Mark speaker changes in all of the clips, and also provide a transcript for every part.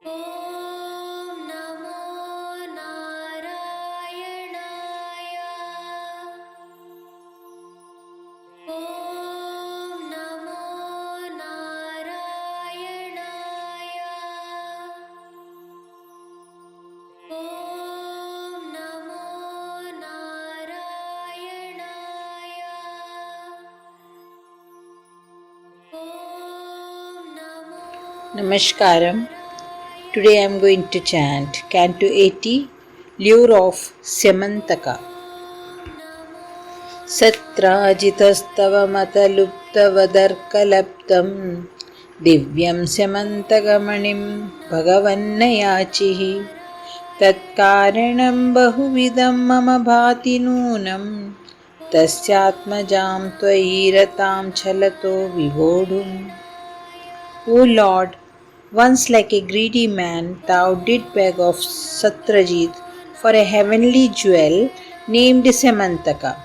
Speaker 1: Om Namo Narayanaya. Om Namo Narayanaya. Om Namo Narayanaya. Om Namo.
Speaker 2: Namaskaram. Today I am going to chant Canto 80, Lure of Semantaka. सत्राजितस्तवमतलुप्तवदर्कलब्धं दिव्यं स्यमन्तकमणिं भगवन्नयाचिः तत्कारणं बहुविधं मम भाति नूनं तस्यात्मजां त्वयि रतां छलतो विवोढुम्. O Lord, once like a greedy man, thou did beg of Satrajit for a heavenly jewel named Semantaka,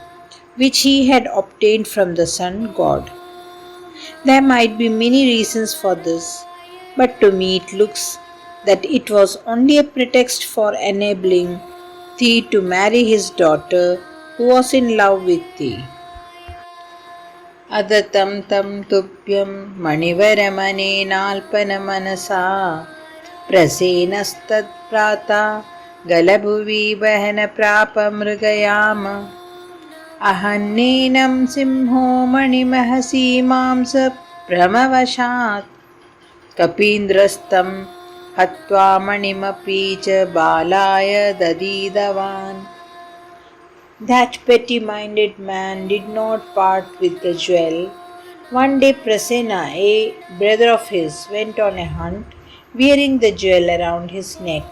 Speaker 2: which he had obtained from the sun god. There might be many reasons for this, but to me it looks that it was only a pretext for enabling thee to marry his daughter, who was in love with thee. अदतं तं तुभ्यं मणिवरमनेनाल्पनमनसा प्रसेनस्तत्प्राता गलभुवि वहनप्रापमृगयाम अहन्नेनं सिंहो मणिमहसि मांसभ्रमवशात् कपीन्द्रस्तं हत्वा मणिमपि च बालाय ददीदवान्. That petty-minded man did not part with the jewel. One day Prasenna, a brother of his, went on a hunt, wearing the jewel around his neck.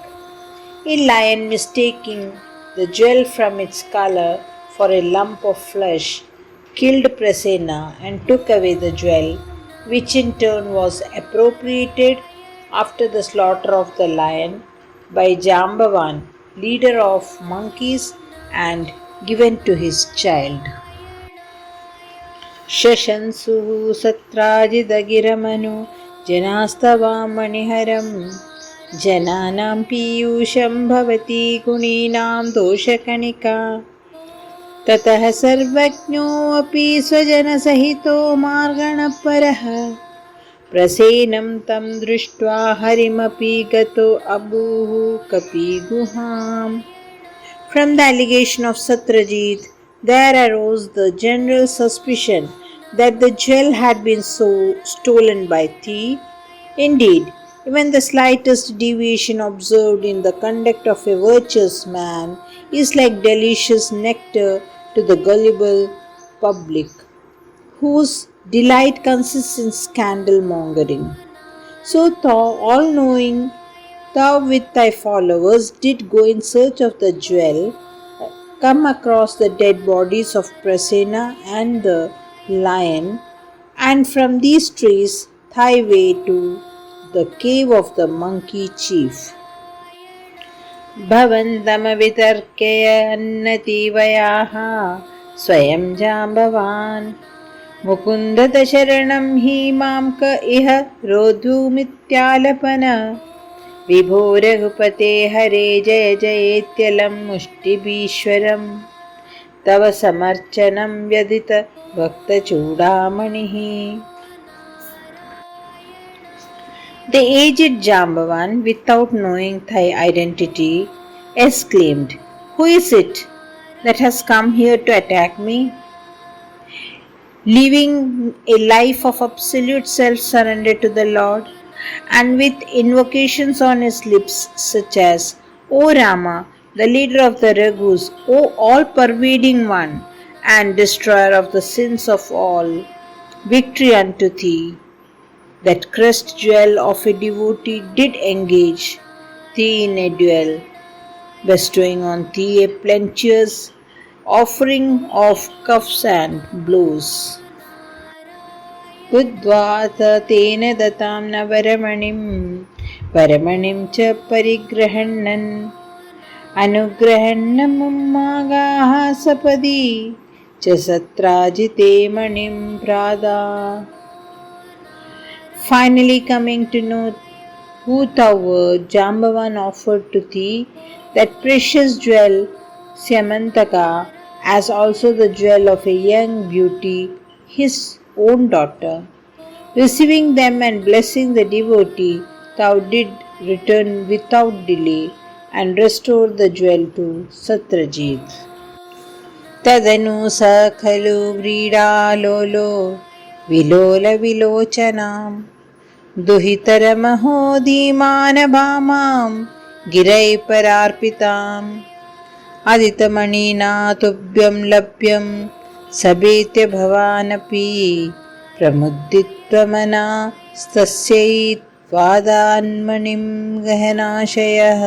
Speaker 2: A lion, mistaking the jewel from its color for a lump of flesh, killed Prasenna and took away the jewel, which in turn was appropriated after the slaughter of the lion by Jambavan, leader of monkeys, and given to his child. शशंसुः सत्राजिदगिरमनु जनास्तवां मणिहरं जनानां पीयूषं भवति गुणीनां दोषकणिका ततः सर्वज्ञोऽपि स्वजनसहितो मार्गणपरः प्रसेनं तं दृष्ट्वा हरिमपि गतो अबूः कपिगुहाम्. From the allegation of Satrajit, there arose the general suspicion that the jewel had been stolen by thief. Indeed, even the slightest deviation observed in the conduct of a virtuous man is like delicious nectar to the gullible public, whose delight consists in scandal mongering. So thou, all-knowing, thou with thy followers did go in search of the jewel, come across the dead bodies of Prasenna and the lion, and from these trees thy way to the cave of the monkey chief. भवन्तमवितर्क्य अन्नतीवयाः स्वयं जाम्बवान् मुकुन्दशरणं हि मां क इह रोद्धुमित्यालपन विभो रघुपते हरे जय जयेत्यलं मुष्टिभीश्वरं तव समर्चनं व्यदित भक्तचूडामणिः. The aged Jambavan, without knowing thy identity, exclaimed, "Who is it that has come here to attack me?" Living a life of absolute self-surrender to the Lord, and with invocations on his lips such as, "O Rama, the leader of the Raghus, O all-pervading one, and destroyer of the sins of all, victory unto thee." That crest jewel of a devotee did engage thee in a duel, bestowing on thee a plenteous offering of cuffs and blows. उद्वात तेन दतां नवरमणिं च परिग्रहणन् अनुग्रहणमुम्मागाः सपदि च सत्राजिते मणिं प्रादा. Finally coming to know Who thou wert, Jambavan offered to thee that precious jewel Syamantaka, as also the jewel of a young beauty, his own daughter. Receiving them and blessing the devotee, thou did return without delay and restore the jewel to Satrajit. Tadanu sa khalu vrida vilola vilochanam दुहितरमहोदीमानभामां गिरैपरार्पिताम् अदितमणिना तुभ्यं लभ्यं सभेत्य भवानपि प्रमुदित्वमना स्तस्यै त्वादान्मणिं गहनाशयः.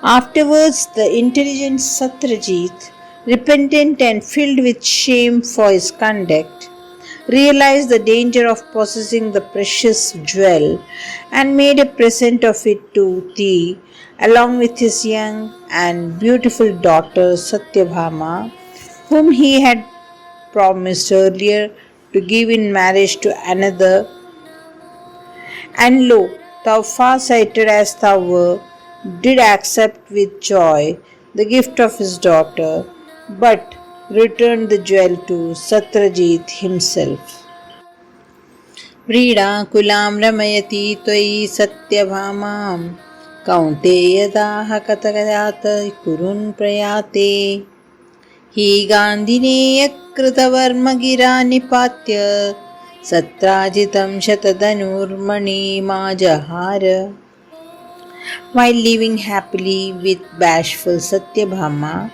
Speaker 2: Afterwards, the intelligent Satrajit, repentant and filled with shame for his conduct, realized the danger of possessing the precious jewel and made a present of it to thee, along with his young and beautiful daughter Satyabhama, whom he had promised earlier to give in marriage to another. And lo, thou far-sighted as thou wert, did accept with joy the gift of his daughter, but returned the jewel to Satrajit himself. Vrida kulam ramayati tvai satyabhamam kaunteyadaha katakayata kurun prayate hi gandhineya kritavarma gira nipatya satrajitam shatadanurmani majahara. While living happily with bashful Satyabhama,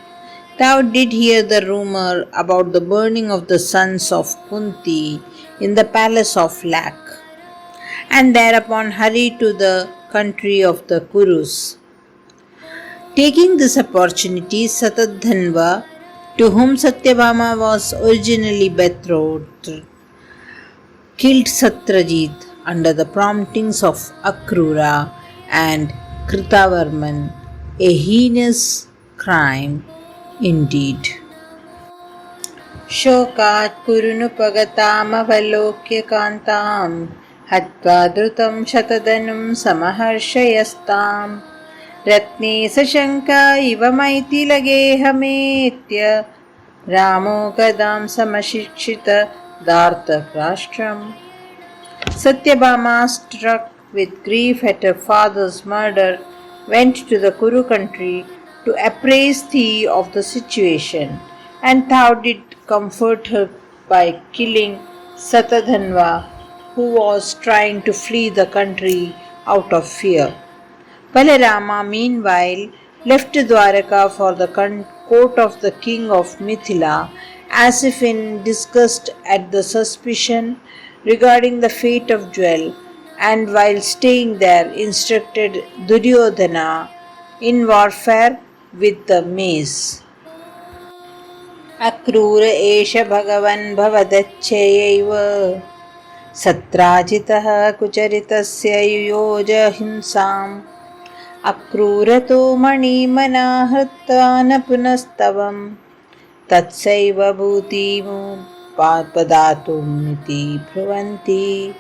Speaker 2: thou did hear the rumor about the burning of the sons of Kunti in the palace of Lak, and thereupon hurried to the country of the Kurus. Taking this opportunity, Satadhanva, to whom Satyabhama was originally betrothed, killed Satrajit under the promptings of Akrura and Kritavarman, a heinous crime indeed. Shokat kurunupagatamavalokyya kantam hatva drutam shatadanum samaharshayastam ratne sashanka iva maiti lagehametya ramo kadam samashikshita dharta krashtram. Satyabhama, struck with grief at her father's murder, went to the Kuru country to appraise thee of the situation, and thou did comfort her by killing Satadhanva, who was trying to flee the country out of fear. Balarama, meanwhile, left Dwaraka for the court of the king of Mithila, as if in disgust at the suspicion regarding the fate of jewel, and while staying there instructed Duryodhana in warfare with the mace. Akrura esha bhagavan bhavadachayaiva satrajitah kucharitasya yuyoja himsam akrurato mani manahritvana punastavam tatsaiva bhutimu padatum iti bhruvanti.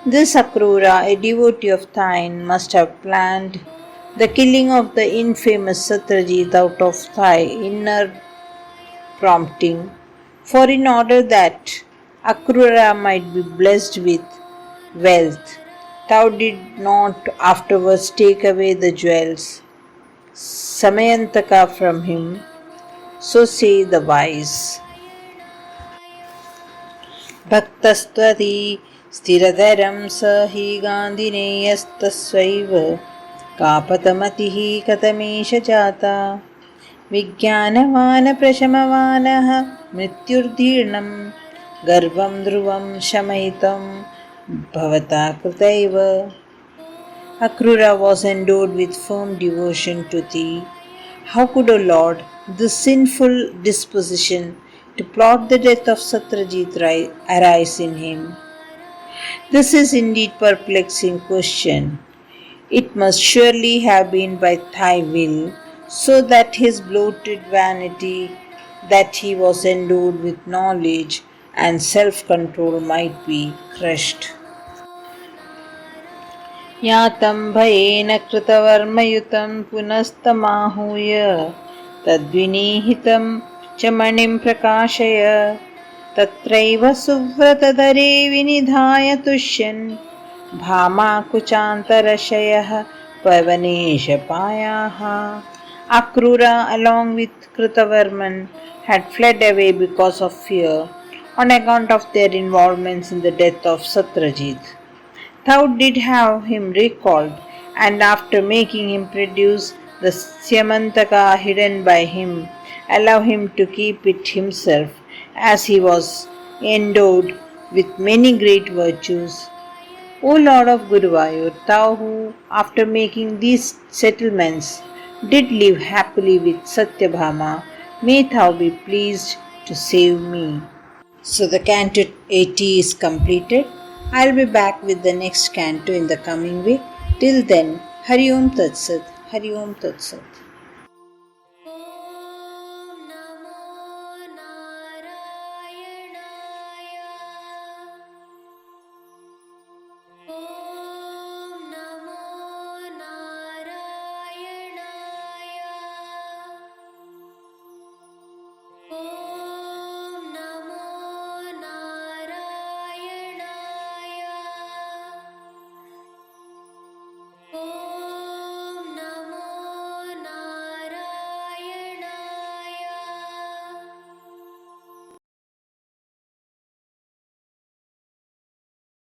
Speaker 2: This Akrura, a devotee of thine, must have planned the killing of the infamous Satrajit out of thy inner prompting, for in order that Akrura might be blessed with wealth, thou did not afterwards take away the jewels Samayantaka from him, so say the wise. Bhaktastvati Sthiradaram sahi Gandhineyastasvaiva Kapatamatihi katamesha jata Vijnanavana prashamavanaha mrityurdhirnam Garvam dhruvam shamahitam bhavata krutaiva. Akrura was endowed with firm devotion to thee. How could, O Lord, this sinful disposition to plot the death of Satrajit arise in him? This is indeed perplexing question. It must surely have been by thy will, so that his bloated vanity, that he was endowed with knowledge and self-control, might be crushed. यातं भयेन कृतवर्मयुतं पुनस्तमाहूय तद्विनीहितं च मणिं प्रकाशय। तत्रैव सुव्रतधरे विनिधाय तुष्यन् भामाकुचान्तरशयः पवनेशपायाः। Akrura, along with Kritavarman, had fled away because of fear on account of their involvements in the death of Satrajit. Thou did have him recalled, and after making him produce the Syamantaka hidden by him, allow him to keep it himself, as he was endowed with many great virtues. O Lord of Guruvayur, thou who, after making these settlements, did live happily with Satyabhama, may thou be pleased to save me. So the canto 80 is completed. I'll be back with the next canto in the coming week. Till then, Hari Om Tat Sat, Hari Om Tat Sat.